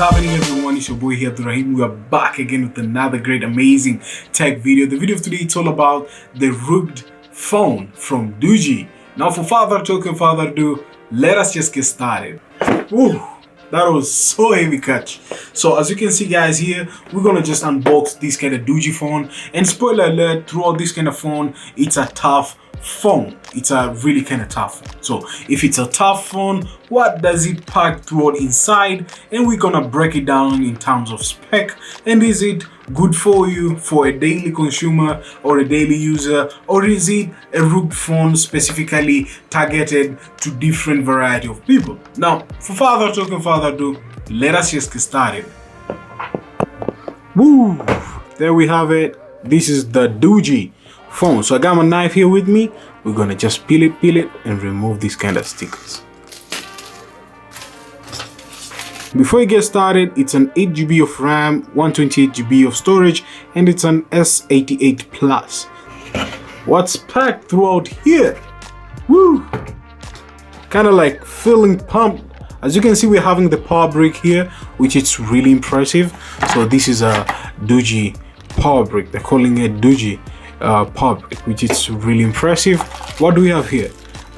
happening, everyone? It's your boy here, Abdurrahim. We are back again with another great, amazing tech video. The video of today is all about the rigged phone from Doogee. Now, for further ado, let us just get started. Woo, that was so heavy catch. So as you can see, guys, here we're gonna just unbox this kind of Doogee phone. And spoiler alert, throughout this kind of phone, it's a tough phone. It's a really kind of tough phone. So if it's a tough phone, what does it pack throughout inside? And we're gonna break it down in terms of spec. And is it good for you for a daily consumer or a daily user, or is it a rigged phone specifically targeted to different variety of people? Now, for further ado, let us just get started. Woo! There we have it. This is the Doogee phone. So I got my knife here with me. We're gonna just peel it and remove these kind of stickers. Before you get started, it's an 8 GB of RAM, 128 GB of storage, and it's an S88 Plus. What's packed throughout here? Woo! Kind of like feeling pumped. As you can see, we're having the power brick here, which is really impressive. So this is a Doogee power brick. They're calling it Doogee power brick, which is really impressive. What do we have here?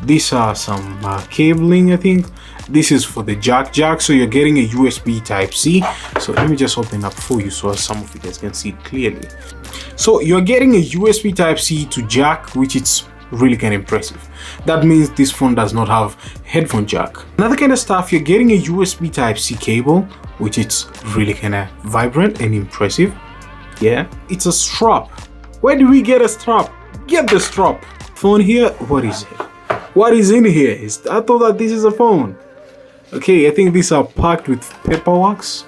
These are some cabling, I think. This is for the jack, so you're getting a USB Type-C. So let me just open up for you so some of you guys can see it clearly. So you're getting a USB Type-C to jack, which is really kind of impressive. That means this phone does not have headphone jack. Another kind of stuff, you're getting a USB Type-C cable, which is really kind of vibrant and impressive. Yeah, it's a strap. Where do we get a strap? Get the strap. Phone here, what is it? What is in here? I thought that this is a phone. Okay, I think these are packed with paperworks.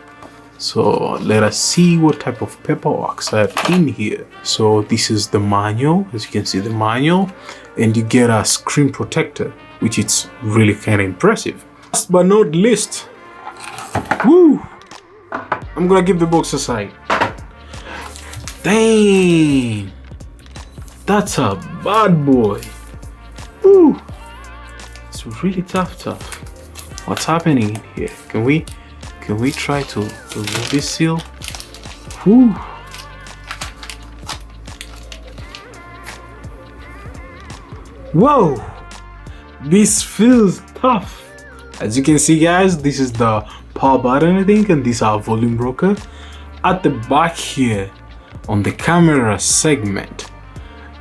So let us see what type of paperworks are in here. So this is the manual, as you can see the manual, and you get a screen protector, which is really kind of impressive. Last but not least, woo! I'm gonna give the box aside. Dang, that's a bad boy. Woo! It's really tough. What's happening in here? Can we try to remove this seal? Woo! Whoa! This feels tough. As you can see, guys, this is the power button, I think, and these are volume rocker. At the back here, on the camera segment,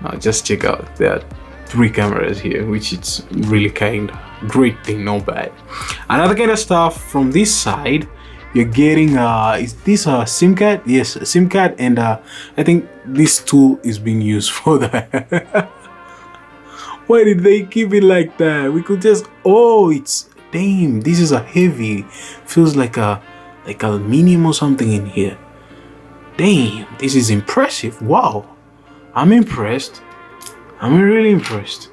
now just check out, there are 3 cameras here, which is really kind of great thing, not bad. Another kind of stuff from this side, you're getting is this a SIM card? Yes, a SIM card, and I think this tool is being used for that. Why did they keep it like that? We could just, oh, it's, damn, this is a heavy, feels like aluminium or something in here. Damn, this is impressive. Wow, I'm impressed. I'm really impressed.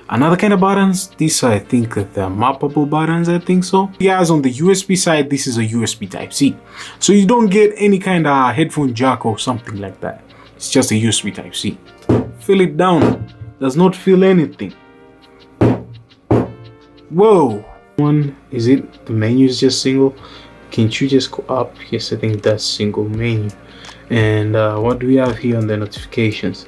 Another kind of buttons, these I think they're mappable buttons, I think so. Guys, on the USB side, this is a USB Type-C. So you don't get any kind of headphone jack or something like that. It's just a USB Type-C. Feel it down, does not feel anything. Whoa. One, is it, the menu is just single? Can't you just go up? Yes, I think that's single menu. And what do we have here on the notifications?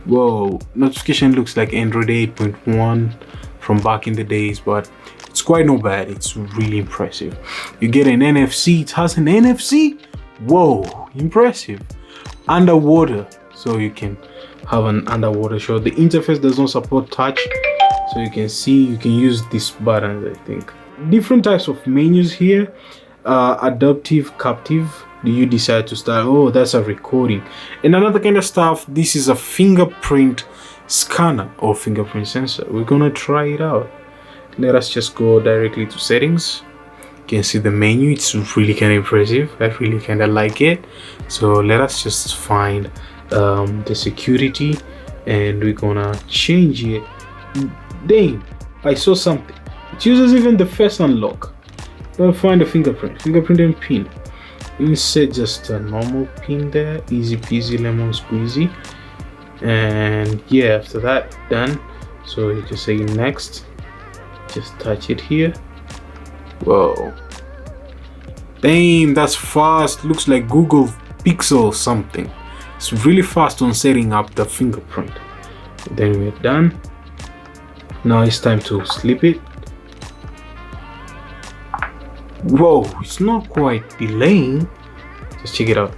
Whoa, notification looks like Android 8.1 from back in the days, but it's quite not bad. It's really impressive. You get an NFC. It has an NFC. Whoa, impressive. Underwater, so you can have an underwater shot. The interface does not support touch, so you can see, you can use these buttons, I think. Different types of menus here. Adaptive, captive. Do you decide to start? Oh, that's a recording. And another kind of stuff, this is a fingerprint scanner or fingerprint sensor. We're gonna try it out. Let us just go directly to settings. You can see the menu, it's really kind of impressive. I really kind of like it. So let us just find the security, and we're gonna change it. Dang, I saw something. It uses even the face unlock. Gonna find the fingerprint and pin. Instead, just a normal pin there, easy peasy lemon squeezy. And yeah, after that, done. So you just say next, just touch it here. Whoa, Damn, that's fast. Looks like Google Pixel or something. It's really fast on setting up the fingerprint. Then we're done. Now it's time to slip it. Whoa, it's not quite delaying. Just check it out.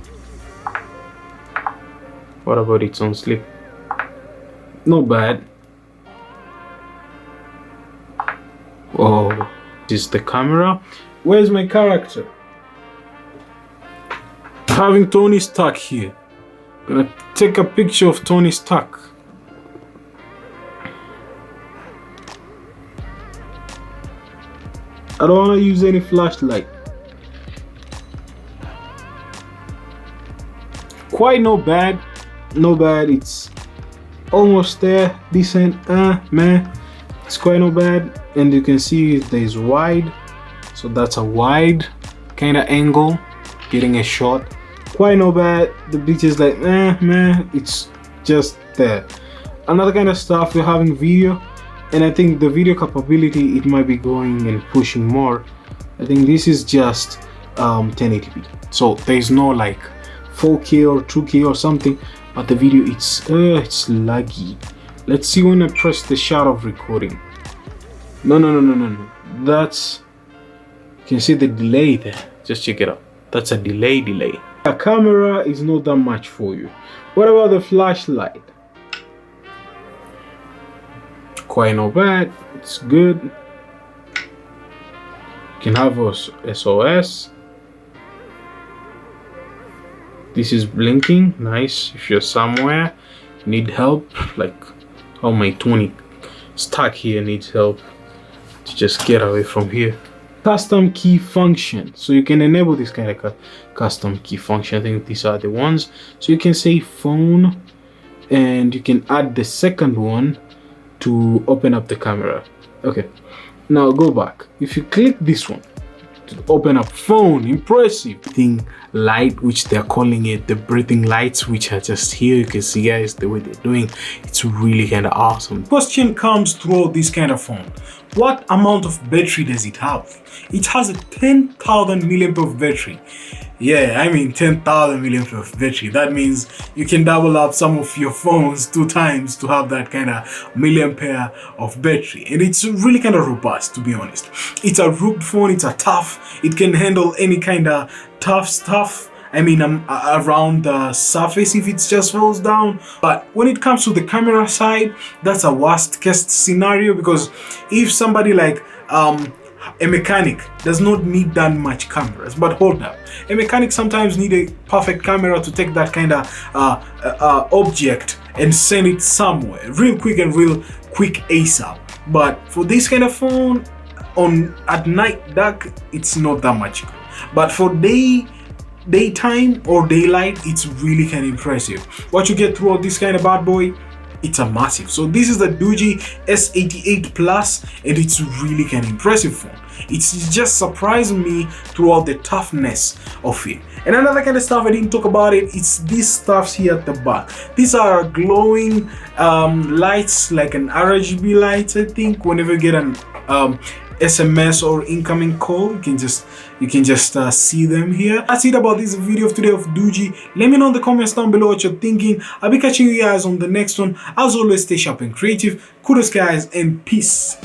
What about its own slip? Not bad. Oh, this is the camera. Where's my character? Having Tony Stark here. Gonna take a picture of Tony Stark. I don't wanna use any flashlight. Quite not bad. Not bad. It's almost there. Decent. Man. It's quite not bad. And you can see there's wide. So that's a wide kind of angle. Getting a shot. Quite not bad. The beach is like, man, it's just there. Another kind of stuff, we're having video, and I think the video capability, it might be going and pushing more. I think this is just 1080p, so there's no like 4K or 2K or something, but the video, it's laggy. Let's see when I press the shot of recording. No. That's, you can see the delay there. Just check it out. That's a delay. The camera is not that much for you. What about the flashlight? Quite not bad. It's good. You can have a SOS. This is blinking. Nice. If you're somewhere, you need help. Like, oh, my Tony Stark here needs help to just get away from here. Custom key function, so you can enable this kind of custom key function. I think these are the ones. So you can say phone, and you can add the second one to open up the camera. Okay, now go back. If you click this one to open up phone, impressive thing light, which they're calling it the breathing lights, which are just here. You can see, guys, the way they're doing, it's really kind of awesome. Question comes through this kind of phone: what amount of battery does it have? It has a 10,000 milliamp of battery. Yeah, I mean 10,000 milliamp of battery. That means you can double up some of your phones 2 times to have that kind of milliampere of battery. And it's really kind of robust, to be honest. It's a rugged phone, it's a tough. It can handle any kind of tough stuff. I mean, around the surface if it just falls down. But when it comes to the camera side, that's a worst case scenario, because if somebody like a mechanic does not need that much cameras, but hold up, a mechanic sometimes need a perfect camera to take that kind of object and send it somewhere real quick ASAP. But for this kind of phone, at night dark, it's not that much good. But for daytime or daylight, it's really kind of impressive. What you get throughout this kind of bad boy, it's a massive. So this is the Doogee S88 Plus, and it's really kind of impressive phone. It's just surprising me throughout the toughness of it. And another kind of stuff I didn't talk about it's these stuffs here at the back. These are glowing lights, like an RGB lights. I think whenever you get an SMS or incoming call, you can just see them here. That's it about this video of today of Doogee. Let me know in the comments down below what you're thinking. I'll be catching you guys on the next one. As always, stay sharp and creative. Kudos guys, and peace.